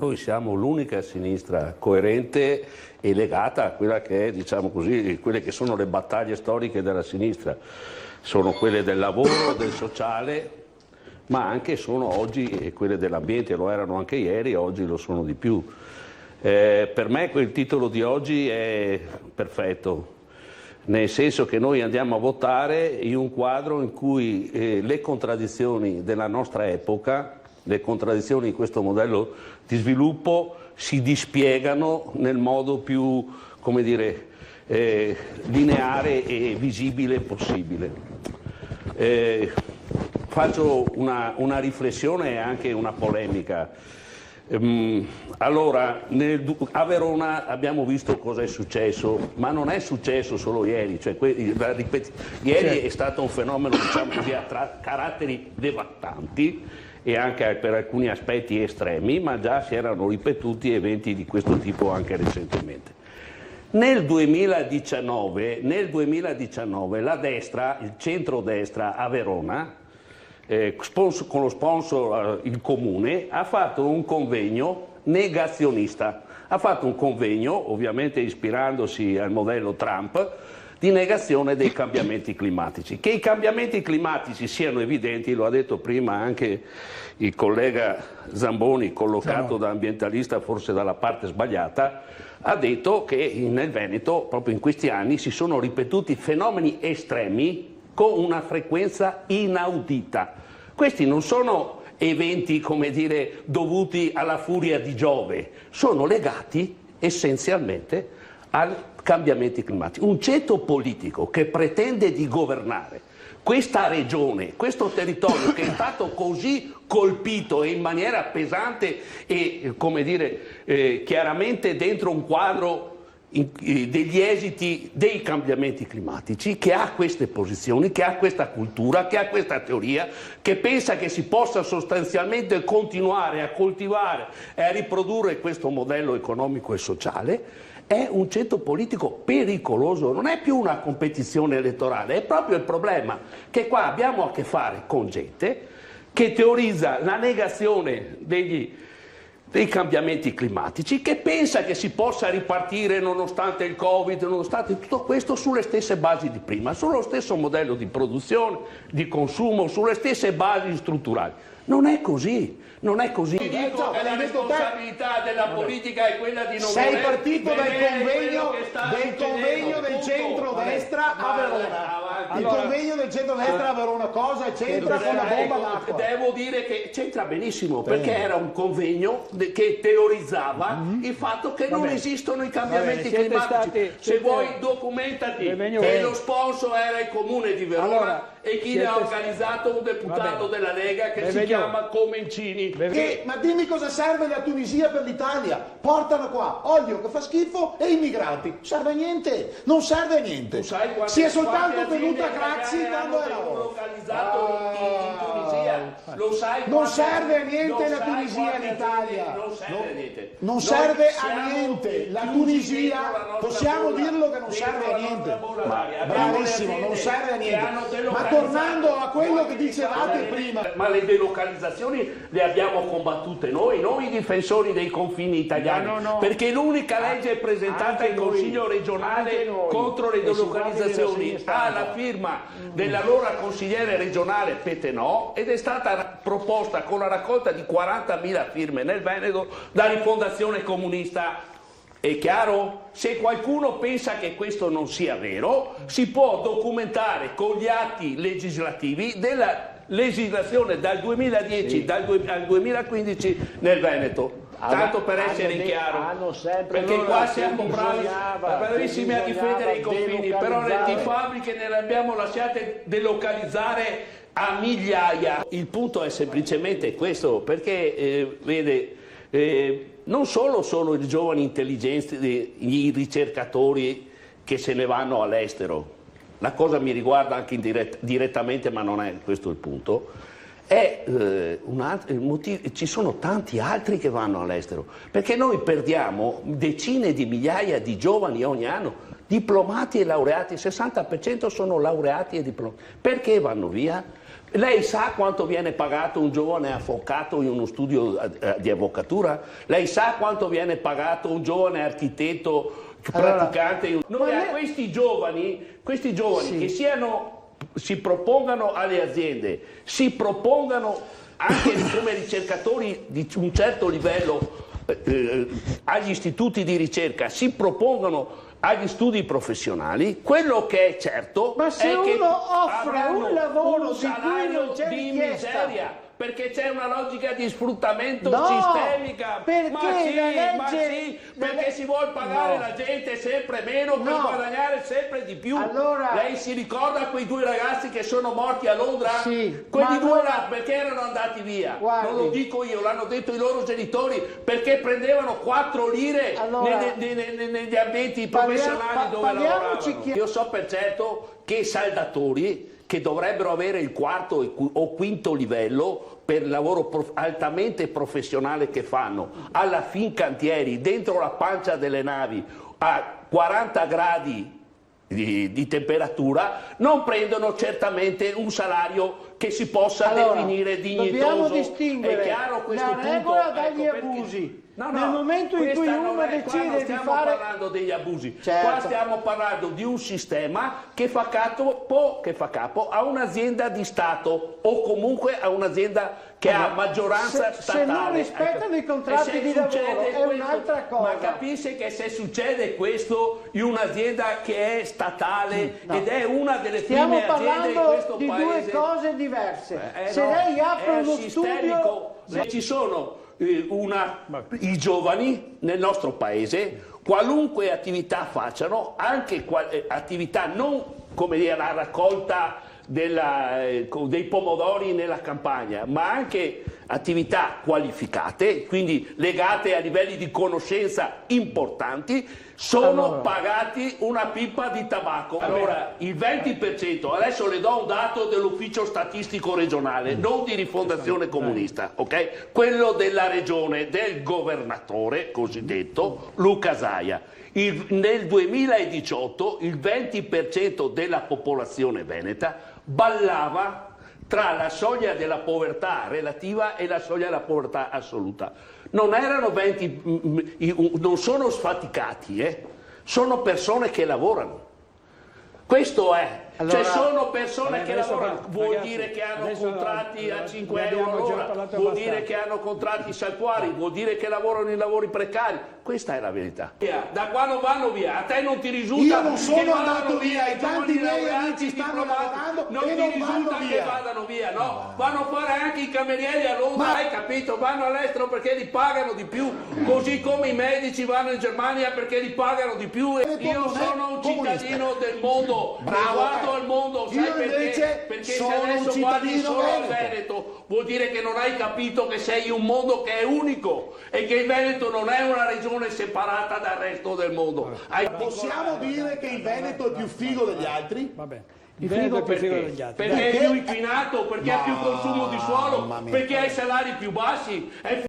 noi siamo l'unica sinistra coerente e legata a quella che è, diciamo così, quelle che sono le battaglie storiche della sinistra. Sono quelle del lavoro, del sociale, ma anche sono oggi quelle dell'ambiente, lo erano anche ieri, oggi lo sono di più. Per me quel titolo di oggi è perfetto, nel senso che noi andiamo a votare in un quadro in cui le contraddizioni della nostra epoca, le contraddizioni di questo modello di sviluppo si dispiegano nel modo più, come dire, lineare e visibile possibile. Faccio una riflessione e anche una polemica. Allora, a Verona abbiamo visto cosa è successo, ma non è successo solo ieri, cioè, ieri è stato un fenomeno, diciamo così, a caratteri devastanti e anche per alcuni aspetti estremi, ma già si erano ripetuti eventi di questo tipo anche recentemente. Nel 2019 la destra, il centrodestra a Verona, con lo sponsor il comune, ha fatto un convegno negazionista. Ha fatto un convegno, ovviamente ispirandosi al modello Trump, di negazione dei cambiamenti climatici. Che i cambiamenti climatici siano evidenti, lo ha detto prima anche il collega Zamboni, collocato da ambientalista forse dalla parte sbagliata, ha detto che nel Veneto, proprio in questi anni, si sono ripetuti fenomeni estremi con una frequenza inaudita. Questi non sono eventi, come dire, dovuti alla furia di Giove, sono legati essenzialmente ai cambiamenti climatici. Un ceto politico che pretende di governare questa regione, questo territorio che è stato così colpito e in maniera pesante e, come dire, chiaramente dentro un quadro degli esiti dei cambiamenti climatici, che ha queste posizioni, che ha questa cultura, che ha questa teoria, che pensa che si possa sostanzialmente continuare a coltivare e a riprodurre questo modello economico e sociale, è un ceto politico pericoloso, non è più una competizione elettorale, è proprio il problema che qua abbiamo a che fare con gente che teorizza la negazione dei cambiamenti climatici, che pensa che si possa ripartire nonostante il Covid, nonostante tutto questo, sulle stesse basi di prima, sullo stesso modello di produzione, di consumo, sulle stesse basi strutturali. Non è così, non è così. Io dico che la responsabilità della politica è quella di non sei partito dal convegno del centrodestra a Verona. Il convegno del centrodestra a Verona cosa c'entra con la bomba d'acqua? Devo dire che c'entra benissimo, perché era un convegno che teorizzava il fatto che non esistono i cambiamenti climatici. Se vuoi documentati che lo sponsor era il comune di Verona e chi l'ha organizzato un deputato della Lega che si chiama Comencini. Ma dimmi cosa serve la Tunisia per l'Italia? Portano qua olio che fa schifo e immigrati. Serve a niente, non serve a niente. Si è soltanto tenuta Craxi quando era localizzato in Tunisia. Lo sai, non serve a niente la Tunisia all'Italia. Non serve a niente. Non serve a niente. La Tunisia, possiamo dirlo che non serve a niente. Bravissimo, non serve a niente. Ma tornando a quello che dicevate prima. Ma le delocalizzazioni le abbiamo combattute noi, non i difensori dei confini italiani, perché l'unica legge presentata in Consiglio regionale contro le delocalizzazioni ha la firma dell'allora consigliere regionale Petenò ed è stata proposta con la raccolta di 40.000 firme nel Veneto da Rifondazione Comunista. È chiaro? Se qualcuno pensa che questo non sia vero, si può documentare con gli atti legislativi della legislazione dal 2010 al 2015 nel Veneto. Tanto per essere chiaro, perché qua siamo bravissimi a difendere i confini, però le fabbriche ne abbiamo lasciate delocalizzare a migliaia. Il punto è semplicemente questo, perché vede, non solo sono i giovani intelligenti, i ricercatori che se ne vanno all'estero, la cosa mi riguarda anche direttamente, ma non è questo il punto, ci sono tanti altri che vanno all'estero, perché noi perdiamo decine di migliaia di giovani ogni anno, diplomati e laureati, il 60% sono laureati e diplomati. Perché vanno via? Lei sa quanto viene pagato un giovane avvocato in uno studio di avvocatura? Lei sa quanto viene pagato un giovane architetto praticante? Questi giovani sì, che si propongano alle aziende, si propongano anche come ricercatori di un certo livello agli istituti di ricerca, si propongano agli studi professionali, quello che è certo ma se è che uno offre un lavoro un salario di miseria, perché c'è una logica di sfruttamento sistemica. Perché perché si vuole pagare la gente sempre meno per guadagnare sempre di più. Allora, lei si ricorda quei 2 ragazzi che sono morti a Londra? Sì, Quelli 2 là perché erano andati via? Guardi, non lo dico io, l'hanno detto i loro genitori, perché prendevano 4 lire negli ambienti professionali dove lavoravano. Io so per certo che saldatori che dovrebbero avere il 4º o 5º livello per il lavoro altamente professionale che fanno, alla Fincantieri, dentro la pancia delle navi, a 40 gradi di temperatura, non prendono certamente un salario che si possa definire dignitoso. Dobbiamo distinguere la regola dagli abusi. Nel momento in cui uno decide di fare... Qua non stiamo parlando degli abusi, certo. Qua stiamo parlando di un sistema che fa capo a un'azienda di Stato o comunque a un'azienda che ha maggioranza statale. Se non rispettano i contratti di lavoro è un'altra cosa. Ma capisce che se succede questo in un'azienda che è statale ed è una delle prime aziende in questo paese... Stiamo parlando di 2 cose diverse. Se lei apre uno studio... Se ci sono i giovani nel nostro paese, qualunque attività facciano, anche attività non come dire la raccolta dei pomodori nella campagna, ma anche attività qualificate, quindi legate a livelli di conoscenza importanti, sono pagati una pipa di tabacco. Allora, il 20%, adesso le do un dato dell'ufficio statistico regionale, non di Rifondazione Comunista, ok? Quello della regione, del governatore cosiddetto Luca Zaia. Nel 2018 il 20% della popolazione veneta ballava tra la soglia della povertà relativa e la soglia della povertà assoluta. Non erano non sono sfaticati, sono persone che lavorano. Questo è. Allora, sono persone che lavorano, vuol dire che hanno contratti a 5 euro all'ora, vuol dire che hanno contratti saltuari, vuol dire che lavorano in lavori precari. Questa è la verità. Da qua non vanno via, a te non ti risulta. Io non sono andato via, i tanti miei amici stanno lavorando non e ti non risulta vanno che via. Vadano via, no? Vanno a fare anche i camerieri a Londra, hai capito? Vanno all'estero perché li pagano di più, così come i medici vanno in Germania perché li pagano di più. Io sono un cittadino del mondo, guardo al mondo, sai perché? Perché se adesso guardi solo al Veneto, vuol dire che non hai capito che sei un mondo che è unico e che il Veneto non è una regione separata dal resto del mondo. Possiamo dire che il Veneto è più figo degli altri? Vabbè. Il figo perché? Perché è più inquinato, perché ha più consumo di suolo, perché ha i salari più bassi.